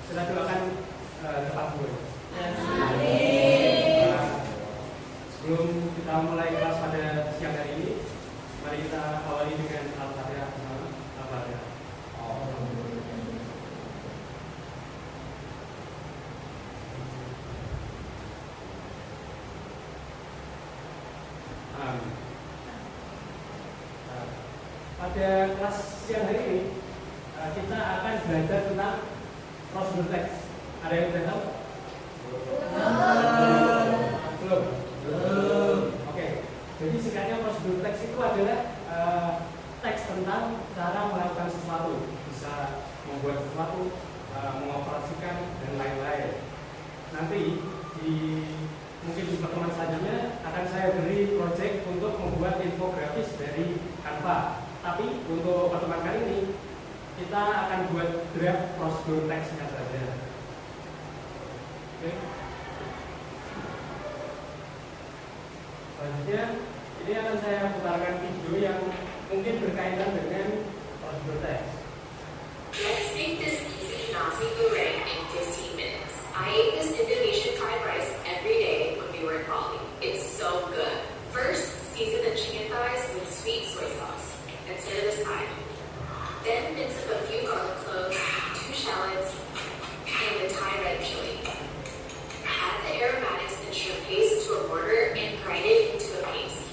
Kita doakan cepat sembuh. Sebelum kita mulai kelas pada siang hari ini, mari kita awali dengan Al-Fatihah bersama. Al-Fatihah. Pada kelas siang hari ini kita akan belajar tentang prosedur teks. Ada yang sudah tahu? Belum. Oke. Jadi singkatnya prosedur teks itu adalah teks tentang cara melakukan sesuatu, bisa membuat sesuatu, mengoperasikan dan lain-lain. Nanti mungkin di pertemuan selanjutnya akan saya beri proyek untuk membuat infografis dari Canva. Tapi untuk pertemuan kali ini kita akan buat draft prosedur teksnya saja. Oke. Selanjutnya ini akan saya putarkan video yang mungkin berkaitan dengan prosedur teks. Let's make this easy nasi goreng in 15 minutes. I ate this Indonesian fried rice every day when we were in Bali. It's so good. First, season the chicken thighs with sweet soy sauce and set it aside. Then mince up a few garlic cloves, 2 shallots, and the Thai red chili. Add the aromatics and shrimp paste to a mortar and grind it into a paste.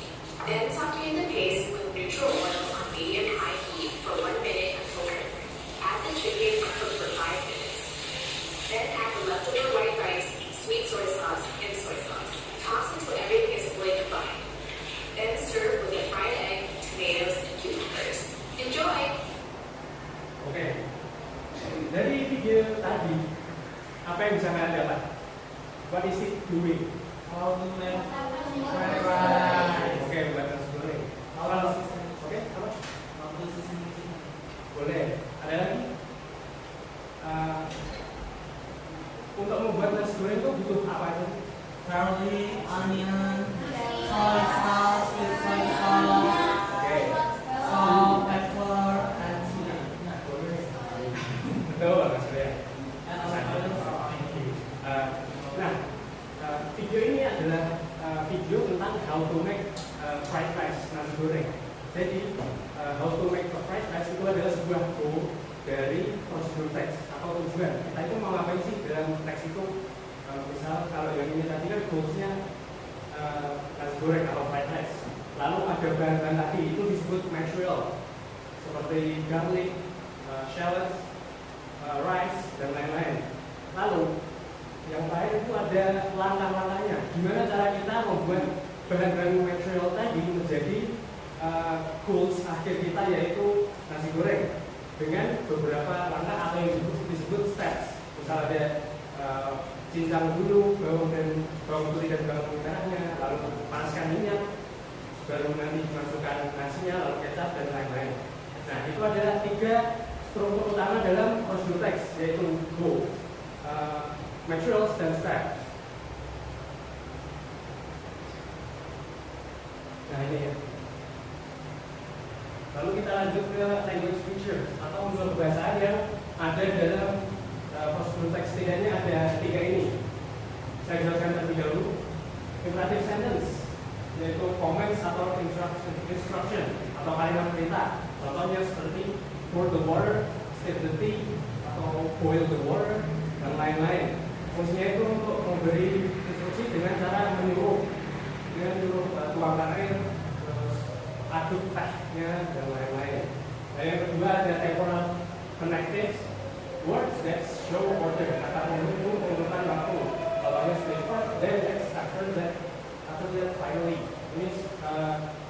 Then saute the paste with neutral oil on medium-high heat for 1 minute until tender. Add the chicken and cook for 5 minutes. Then add the leftover white rice, sweet soy sauce, and soy sauce. Toss until everything is fully combined. Then serve with a fried egg, tomatoes, and cucumbers. Enjoy! Oke. Dari video tadi, apa yang bisa kalian dapat? What is it doing? How to make Fried rice. Oke, buat nasi goreng. Kalau oke, apa? Boleh. Ada lagi? Untuk membuat nasi goreng itu butuh apa aja? garlic, onion, soy sauce with soy sauce, Oke. salt, pepper, and chili. Betul, Mas Surya. And also Nah, video ini adalah video tentang how to make fried rice, nasi goreng. Jadi, how to make fried rice itu adalah sebuah goal dari prosedur teks atau tujuan. Kita itu mau ngapain sih dalam teks itu? Misal kalau yang ini tadi kan goalsnya nasi goreng atau fried rice. Lalu ada bahan-bahan tadi itu disebut material seperti garlic, shallots, rice dan lain-lain. Lalu yang lain itu ada langkah-langkahnya. Gimana cara kita membuat bahan-bahan material tadi menjadi goals akhir kita, yaitu nasi goreng, dengan beberapa langkah atau yang disebut steps. Misal ada cincang dulu bawang putih dan bawang merahnya, lalu panaskan minyak, baru nanti dimasukkan nasinya, lalu kecap dan lain-lain. Nah, itu adalah 3 struktur utama dalam prosedur teks, yaitu goal, materials dan steps. Nah, ini ya. Lalu kita lanjut ke language features atau unsur kebahasaan yang ada dalam prosedur teks. Setidaknya ada 3 ini. Saya jelaskan terlebih dahulu. Imperative sentence, yaitu comments atau instruction atau kalimat perintah. Contohnya seperti pour the water, stir the tea, atau boil the water dan lain-lain. Fungsinya itu untuk memberi instruksi dengan cara menyuruh, tuangkan air, terus aduk tehnya dan lain-lain. Dan yang kedua ada temporal connectives, words that show order, kata penghubung pengurutan waktu. Contohnya stage first, then next, after that finally. Ini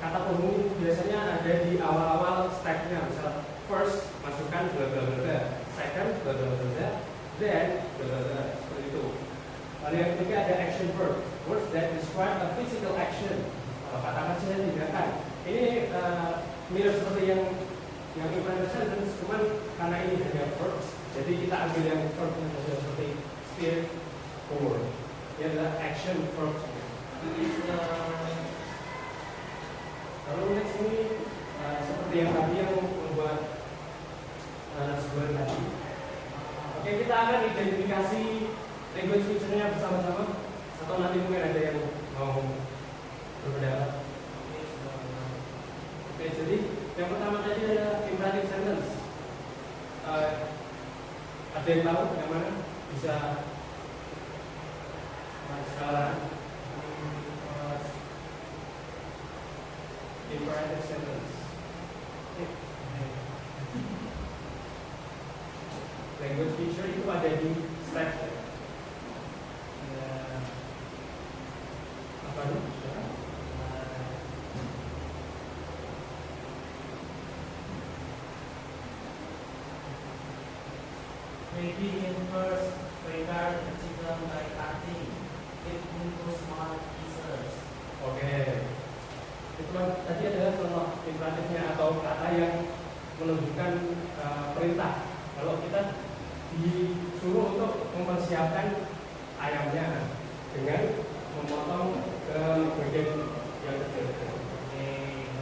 kata penghubung biasanya ada di awal-awal stepnya. Misal first masukkan bla bla bla, second bla bla bla, then bla bla bla, seperti itu. Lalu yang ketiga ada action verb, words that describe a physical action. Kata kerja tindakan. Ini mirip seperti yang imperative sentence, cuman karena ini hanya verbs, jadi kita ambil yang verb yang seperti stir, pour. Ini adalah action verbs. Lalu next ini seperti yang tadi yang membuat sebuah tadi. Oke, kita akan identifikasi language feature-nya bersama-sama, atau nanti mungkin ada yang mau berpendapat. Oke, jadi yang pertama tadi adalah imperative sentence. Ada yang tahu yang mana? Bisa sekarang imperative sentence. Language feature itu ada di slide. Apa itu? Maybe in first prepare the chicken by cutting it into small pieces. Oke. Itu tadi adalah contoh imperatifnya atau kata yang menunjukkan perintah. Kalau kita disuruh untuk mempersiapkan ayamnya dengan memotong ke bagian yang kecil.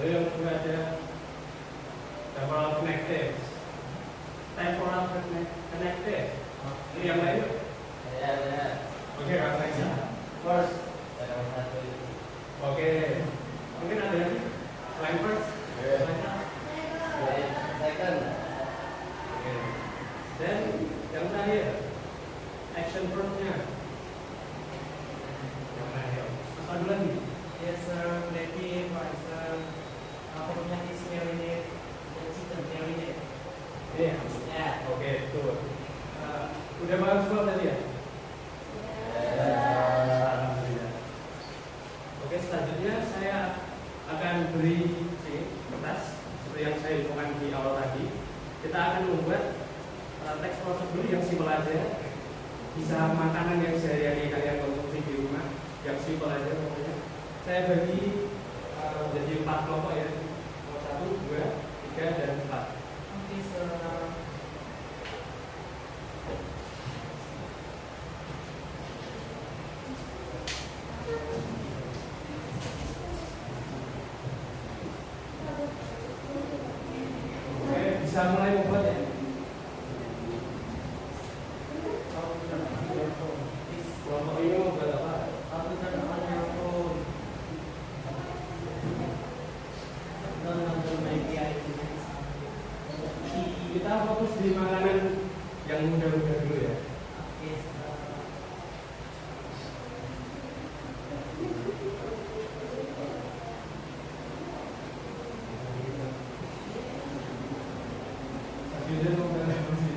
Lalu yang kedua ada temporal connective. Temporal connective. Ini yang lain? Oke, apa lagi? First. Oke. Mungkin ada lagi? Line first? Second. Oke. Dan yang terakhir, action verb-nya. Yang terakhir. Apa dulu lagi? Yes sir, maybe for example, verb-nya is marinate, the chicken marinate. Iya. Yeah. Oke, betul. Udah paham semua tadi ya? Alhamdulillah. Oke, selanjutnya saya akan beri kertas seperti yang saya infokan di awal tadi. Kita akan membuat teks prosedur yang simpel aja, bisa makanan yang sehari-hari kalian konsumsi di rumah, yang simpel aja pokoknya. Saya bagi jadi 4 kelompok ya, 1, 2, 3, dan 4. Okay sir. Oke, bisa mulai membuat ya. Kelompok ini mau buat apa? Kita fokus di makanan yang mudah-mudah dulu ya. Sajudin mau bilang apa sih?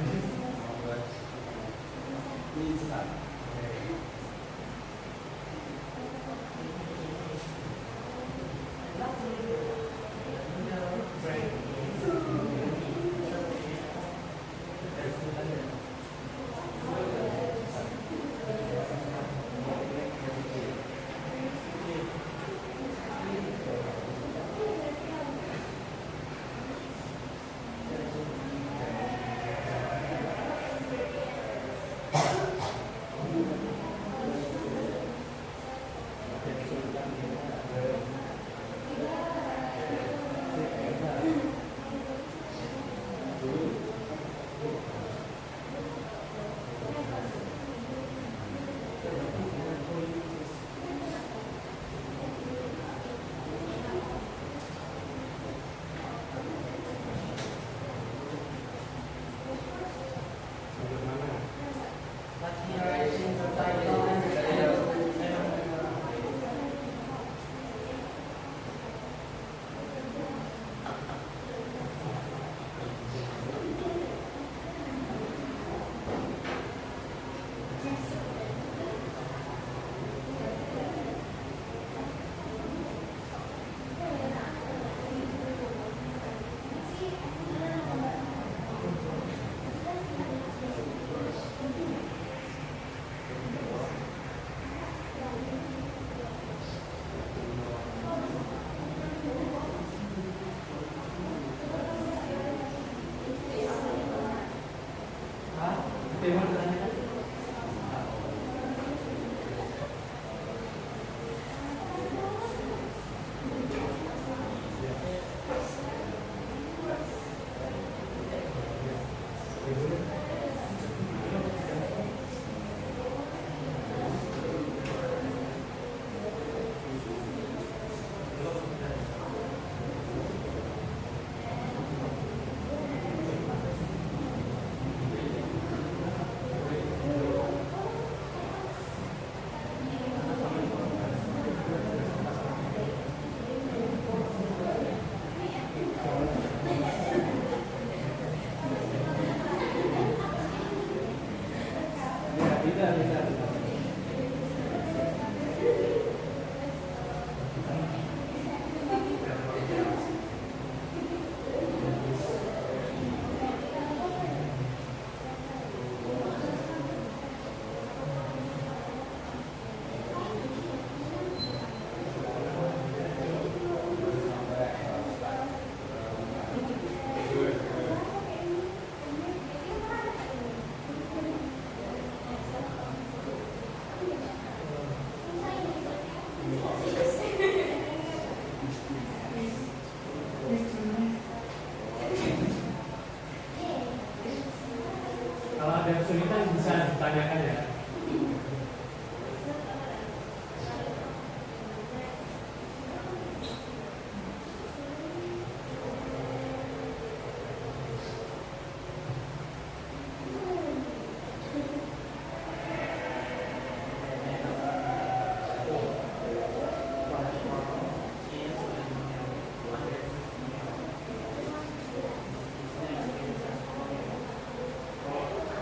Kalau ada kesulitan bisa ditanyakan ya.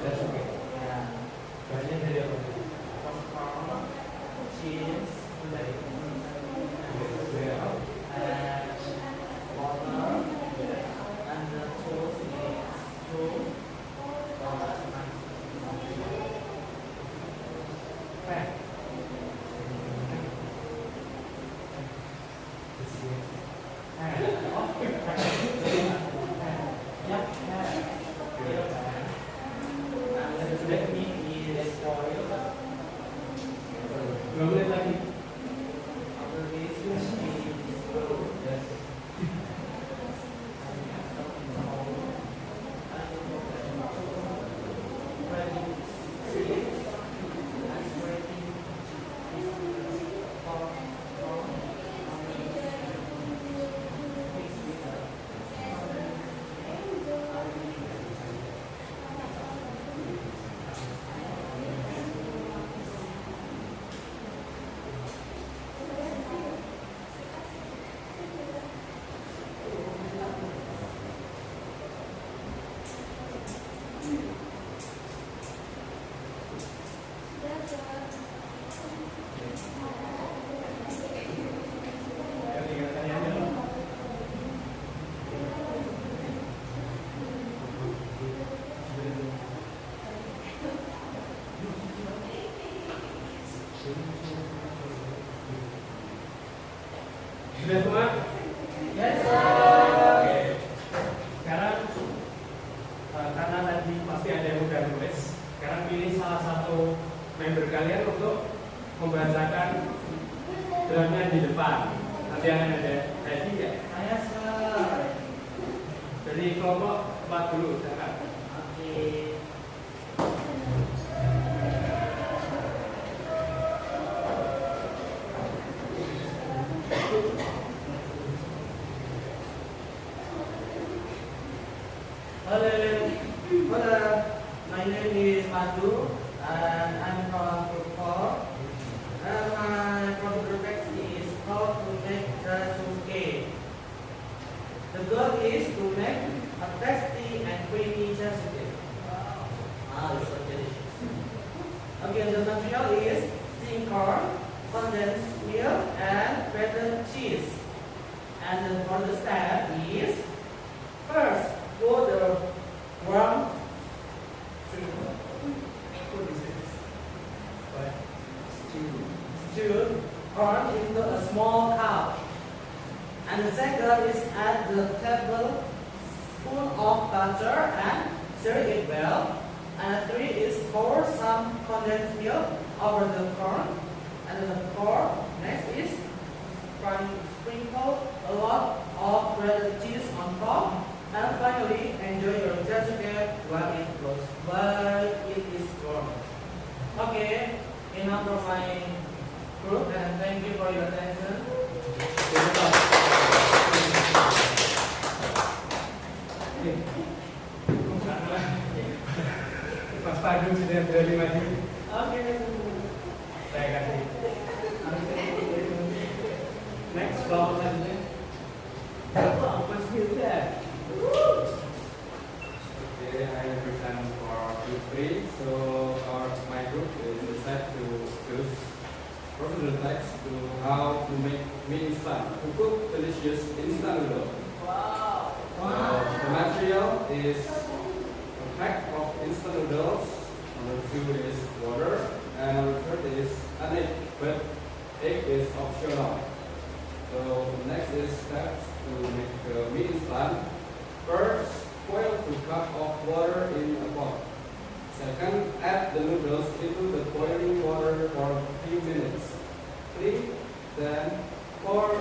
That's okay. Banyak dari apa? Dua menit lagi. Tinggal tanya aja loh. Sudah semua? Yes, Oke. Sekarang karena tadi pasti ada yang udah nulis, sekarang pilih salah satu member kalian untuk membacakan drumnya di depan. Nanti akan ada tiga. Saya sir. Dari kelompok 4 dulu, silakan. Oke. Hello, my name is Madu and I'm from Group 4. And my project is how to make the suke. The goal is to make a tasty and creamy jasuke. It's so delicious. Okay, the material is steamed corn, condensed milk, and grated cheese. And for the step is first pour the warm stew corn into a small cup. And the second is add the tablespoon of butter and stir it well. And the three is pour some condensed milk over the corn. And the fourth next is sprinkle a lot of grated cheese on top. And finally, enjoy your jasuke while it is warm. Okay, enough from my group, and thank you for your attention. Mas Padu sudah berani maju. Oke. Saya kasih. Next, kelompok selanjutnya. Mas Hilda. Okay, I represent for group 3. So my group is decided to choose procedural text to how to make mie instant, to cook delicious instant noodle. Wow. So the material is a pack of instant noodles. Number 2 is water, and number 3 is an egg, but egg is optional. So next is steps to make mie instant. First, boil 2 cups of water in a pot. Second, add the noodles into the boiling water for a few minutes. 3. Then pour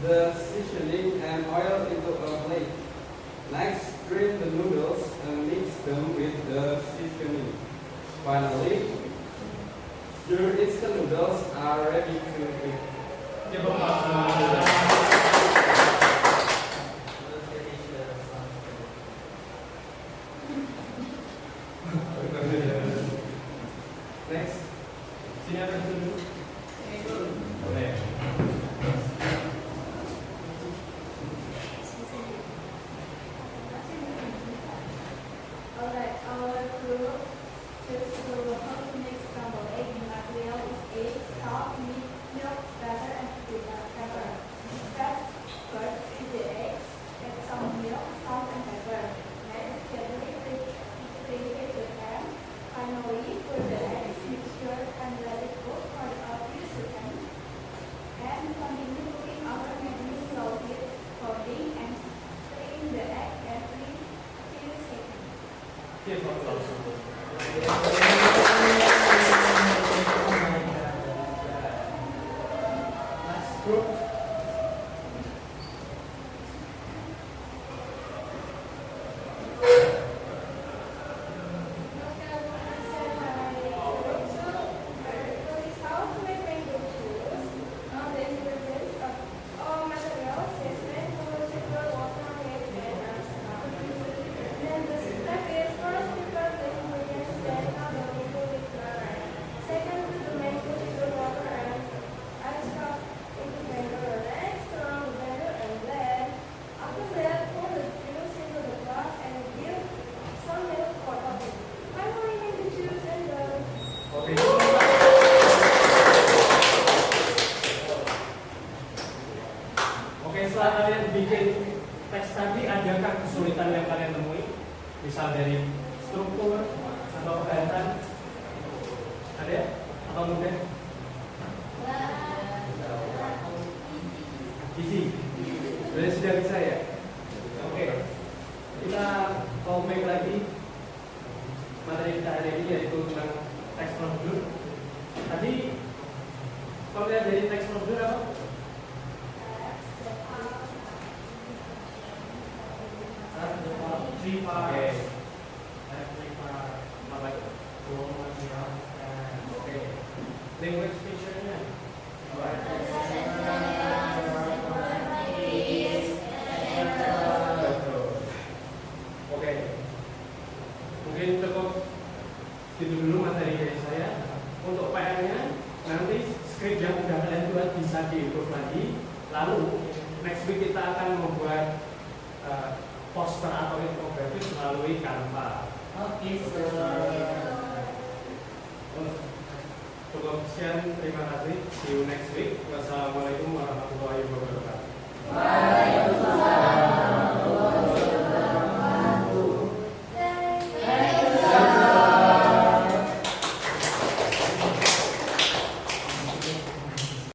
the seasoning and oil into a plate. Next, Strain the noodles and mix them with the seasoning. Finally, your instant noodles are ready to eat. Coba Pak. Looks delicious. Next. Sini apa dulu? Boleh. Alright, our group choose to how to make scrambled egg. The material is egg, salt, meat, milk, butter, and pepper. First, beat the eggs, add some milk, salt, and pepper. Next, gently preheat the pan. Finally, pour the eggs mixture and let it cook for a few seconds. And continue cooking over medium low heat, folding and stirring the egg every few seconds. Give applause. Last group. Oke. Oke, setelah kalian bikin teks tadi, adakah kesulitan yang kalian temui? Misal dari struktur atau kegiatan? Ada? Atau mudah? Easy. Sudah bisa ya? Oke. Kita komplain lagi materi kita hari ini, yaitu tentang teks prosedur. Tadi kalau lihat dari teks prosedur apa? Three parts. Oke. Three parts. Apa itu? Raw material and Oke. Language feature-nya. Betul. Oke. Mungkin cukup itu dulu materi dari saya. Untuk PR-nya nanti skrip yang udah kalian buat bisa diimprove lagi. Lalu next week kita akan membuat poster atau infografis melalui Canva. Okay, sir. Cukup sekian, terima kasih. See you next week. Wassalamualaikum warahmatullahi wabarakatuh. Bye.